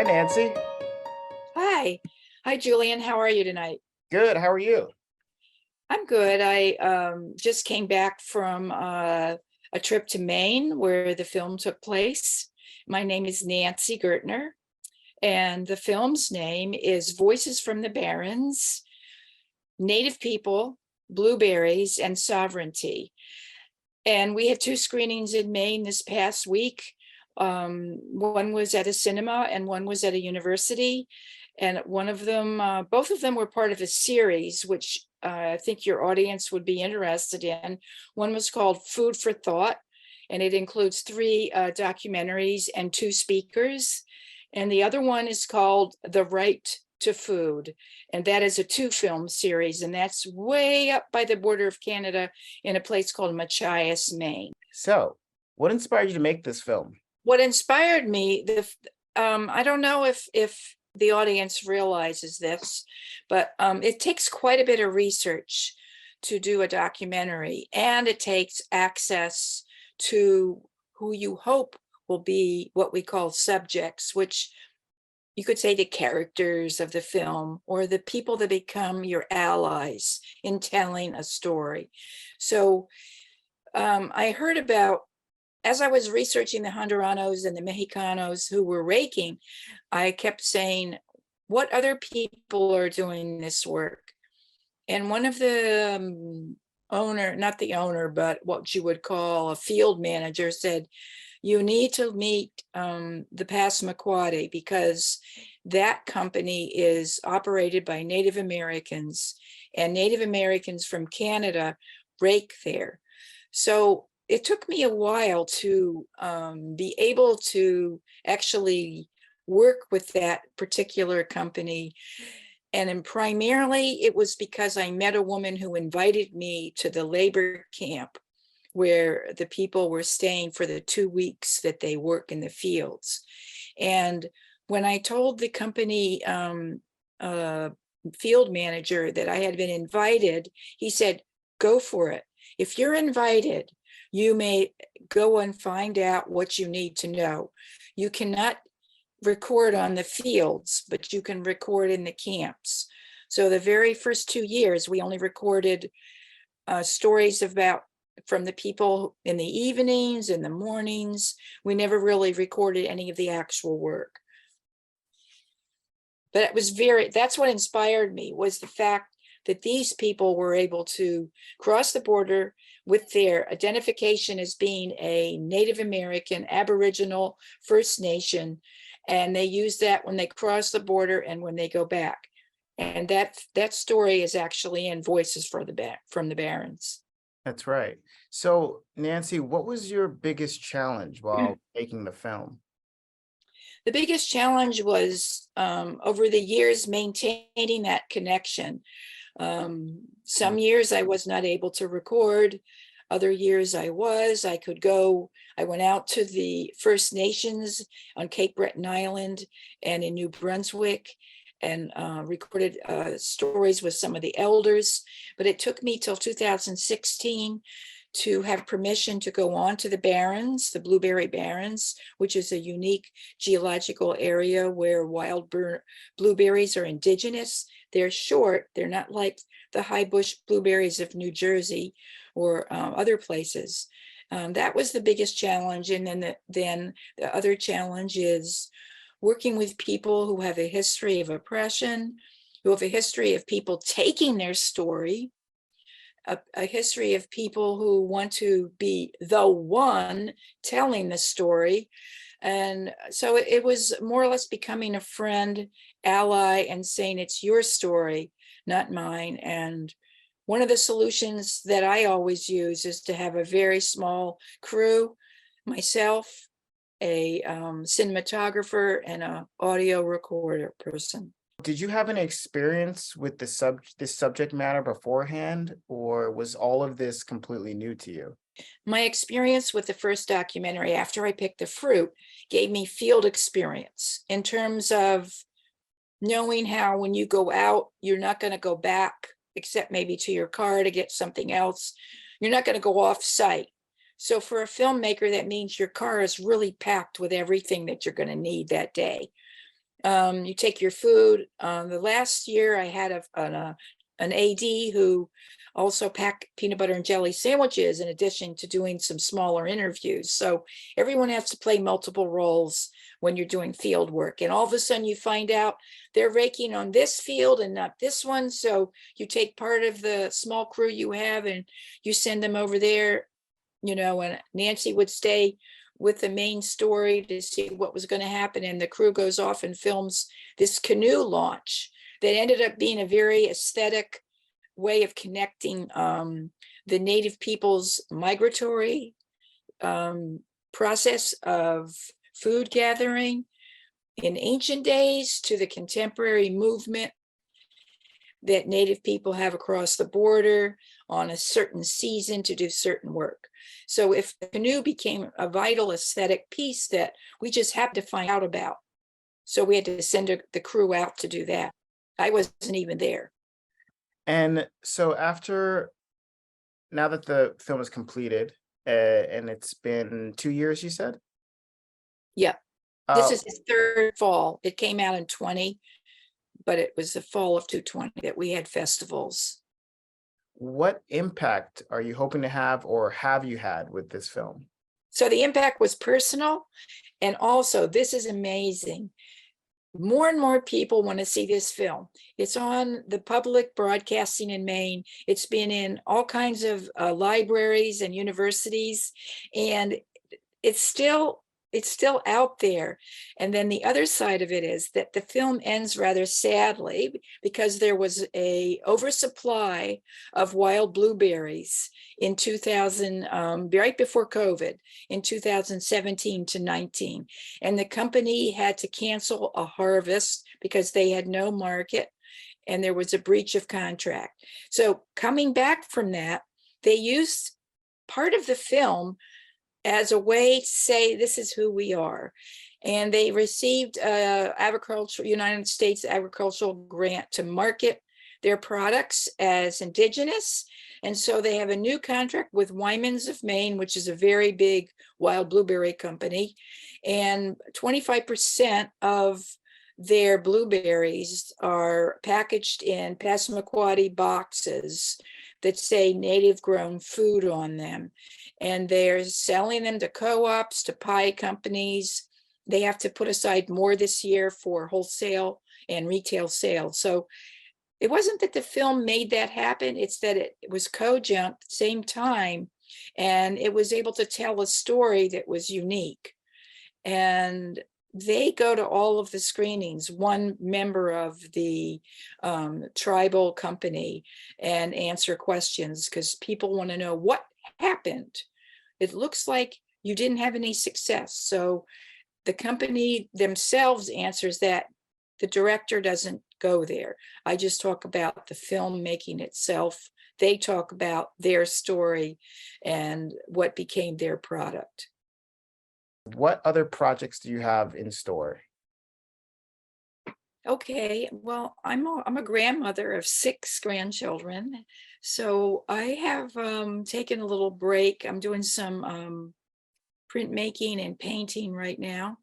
Nancy. Hi. Hi, Julian. How are you tonight? Good. How are you? I'm good. I just came back from a trip to Maine where the film took place. My name is Nancy Ghertner, and the film's name is Voices from the Barrens, Native People, Blueberries and Sovereignty. And we had two screenings in Maine this past week. One was at a cinema and one was at a university. And one of them, both of them were part of a series, which I think your audience would be interested in. One was called Food for Thought, and it includes three documentaries and two speakers. And the other one is called The Right to Food, and that is a two-film series, and that's way up by the border of Canada in a place called Machias, Maine. So, what inspired you to make this film? What inspired me, I don't know if the audience realizes this, but it takes quite a bit of research to do a documentary, and it takes access to who you hope will be what we call subjects, which you could say the characters of the film or the people that become your allies in telling a story. So I heard about, as I was researching the Honduranos and the Mexicanos who were raking, I kept saying, what other people are doing this work? And one of the not the owner, but what you would call a field manager said, you need to meet the Passamaquoddy, because that company is operated by Native Americans, and Native Americans from Canada rake there. So it took me a while to be able to actually work with that particular company. And then primarily it was because I met a woman who invited me to the labor camp where the people were staying for the 2 weeks that they work in the fields. And when I told the company field manager that I had been invited, he said, go for it. If you're invited, you may go and find out what you need to know. You cannot record on the fields, but you can record in the camps. So the very first 2 years, we only recorded stories from the people in the evenings and the mornings. We never really recorded any of the actual work. But it was that's what inspired me, was the fact that these people were able to cross the border with their identification as being a Native American, Aboriginal, First Nation, and they use that when they cross the border and when they go back. And that story is actually in Voices from the Barrens. That's right. So, Nancy, what was your biggest challenge while making the film? The biggest challenge was over the years maintaining that connection. Some years I was not able to record. Other years I could go. I went out to the First Nations on Cape Breton Island and in New Brunswick and recorded stories with some of the elders. But it took me till 2016 to have permission to go on to the Barrens, the Blueberry Barrens, which is a unique geological area where wild blueberries are indigenous. They're short. They're not like the high bush blueberries of New Jersey or other places. That was the biggest challenge. And then the other challenge is working with people who have a history of oppression, who have a history of people taking their story, a history of people who want to be the one telling the story. And so it was more or less becoming a friend, ally, and saying it's your story, not mine. And one of the solutions that I always use is to have a very small crew, myself, a cinematographer, and an audio recorder person. Did you have any experience with this subject matter beforehand, or was all of this completely new to you? My experience with the first documentary after I picked the fruit gave me field experience in terms of knowing how when you go out, you're not going to go back except maybe to your car to get something else. You're not going to go off site. So for a filmmaker, that means your car is really packed with everything that you're going to need that day. You take your food. The last year I had an AD who also packed peanut butter and jelly sandwiches in addition to doing some smaller interviews. So everyone has to play multiple roles when you're doing field work. And all of a sudden you find out they're raking on this field and not this one. So you take part of the small crew you have and you send them over there, and Nancy would stay with the main story to see what was going to happen. And the crew goes off and films this canoe launch that ended up being a very aesthetic way of connecting the native people's migratory process of food gathering in ancient days to the contemporary movement that native people have across the border on a certain season to do certain work. So if the canoe became a vital aesthetic piece that we just had to find out about. So we had to send the crew out to do that. I wasn't even there. And so now that the film is completed, and it's been 2 years, you said? Yeah, this Uh, is his third fall. It came out in 20, but it was the fall of 220 that we had festivals. what impact are you hoping to have, or have you had with this film? So the impact was personal. And also, this is amazing. More and more people want to see this film. It's on the public broadcasting in Maine. It's been in all kinds of libraries and universities, and it's still out there. And then the other side of it is that the film ends rather sadly because there was a oversupply of wild blueberries in 2000, right before COVID, in 2017 to 19. And the company had to cancel a harvest because they had no market and there was a breach of contract. So coming back from that, they used part of the film as a way to say, this is who we are. And they received United States agricultural grant to market their products as indigenous. And so they have a new contract with Wyman's of Maine, which is a very big wild blueberry company. And 25% of their blueberries are packaged in Passamaquoddy boxes that say native grown food on them. And they're selling them to co-ops, to pie companies. They have to put aside more this year for wholesale and retail sales. So it wasn't that the film made that happen, it's that it was co-junct at the same time, and it was able to tell a story that was unique. And they go to all of the screenings, one member of the tribal company, and answer questions because people want to know what happened. It looks like you didn't have any success. So the company themselves answers that. The director doesn't go there. I just talk about the filmmaking itself. They talk about their story and what became their product. What other projects do you have in store? Okay, well, I'm a grandmother of 6 grandchildren, so I have taken a little break. I'm doing some printmaking and painting right now.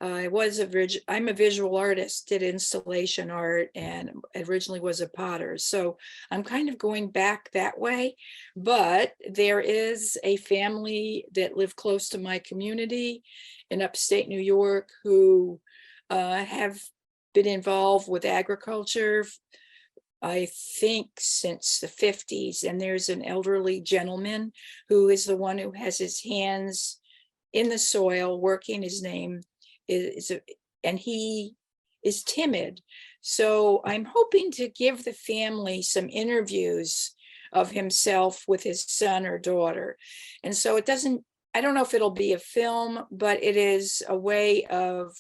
I'm a visual artist, did installation art, and originally was a potter. So I'm kind of going back that way. But there is a family that live close to my community in upstate New York who have been involved with agriculture, I think, since the 50s. And there's an elderly gentleman who is the one who has his hands in the soil working. His name and he is timid. So I'm hoping to give the family some interviews of himself with his son or daughter. And so I don't know if it'll be a film, but it is a way of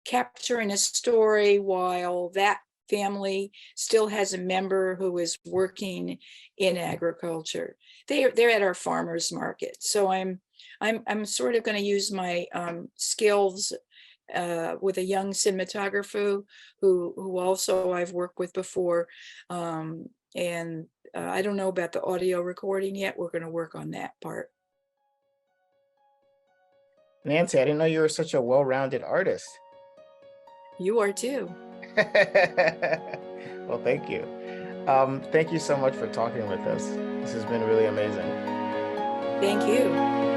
capturing a story while that family still has a member who is working in agriculture. They're at our farmers market. So I'm sort of going to use my skills with a young cinematographer who also I've worked with before. And I don't know about the audio recording yet. We're going to work on that part. Nancy, I didn't know you were such a well-rounded artist. You are too. Well, thank you. Thank you so much for talking with us. This has been really amazing. Thank you.